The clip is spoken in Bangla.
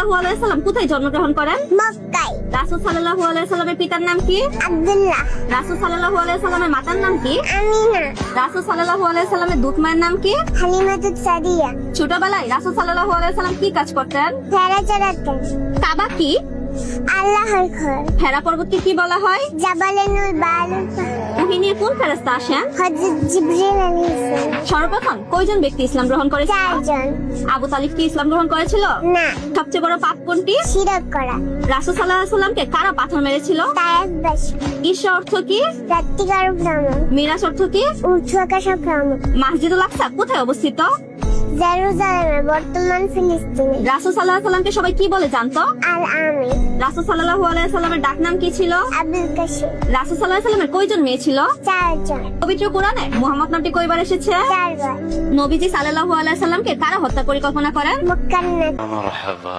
সাল্লাল্লাহু আলাইহি সাল্লাম কোথায় জন্মগ্রহণ করেন? মক্কায়। রাসূল সাল্লাল্লাহু আলাইহি সাল্লামের পিতার নাম কি? আব্দুল্লাহ। রাসূল সাল্লাল্লাহু আলাইহি সাল্লামের মাতার নাম কি? আমিনা। রাসূল সাল্লাল্লাহু আলাইহি সাল্লামের দুধ মায়ের নাম কি? হালিমাতুস সাদিয়া। ছোটবেলায় রাসূল সাল্লাল্লাহু আলাইহি সাল্লাম কি কাজ করতেন? ভেড়া চড়াতেন। কাবা কি? আল্লাহর ঘর। হেরা পর্বতকে কি বলা হয়? জাবালে নূর বালুর পাহাড়। ওহী নিয়ে কোন ফেরেশতা আসেন? হযরত জিবরিল আলাইহিস সালাম। সর্বপ্রথম কয়জন ব্যক্তি ইসলাম গ্রহণ করেছিল? 4 জন। আবু তালিব কি ইসলাম গ্রহণ করেছিল? না। সবচেয়ে বড় পাপ কোনটি? শিরক করা। রাসূল সাল্লাল্লাহু আলাইহি সাল্লামকে কারা পাথর মেরেছিল? তায়েফবাসী। ঈশা অর্থ কি? রাত্রিকার ভ্রমণ। মিরাজ অর্থ কি? উর্ধ্ব আকাশে ভ্রমণ। মসজিদুল আকসা কোথায় অবস্থিত? জেরুজালেমে, বর্তমান ফিলিস্তিনে। রাসূল সাল্লাল্লাহু আলাইহি সাল্লামকে সবাই কি বলে জানতো? আল আমিন। রাসূল সাল্লাল্লাহু আলাইহি সাল্লামের ডাকনাম কি ছিল? আবুল কাসিম। রাসূল সাল্লাল্লাহু আলাইহি সাল্লামের কয়জন মেয়ে ছিল? 4 জন। পবিত্র কোরআনে মুহাম্মদ নামটি কয়বার এসেছে? 4 বার। নবীজি সাল্লাল্লাহু আলাইহি সাল্লামকে কারা হত্যা পরিকল্পনা করেন? মক্কার নাকি। مرحبا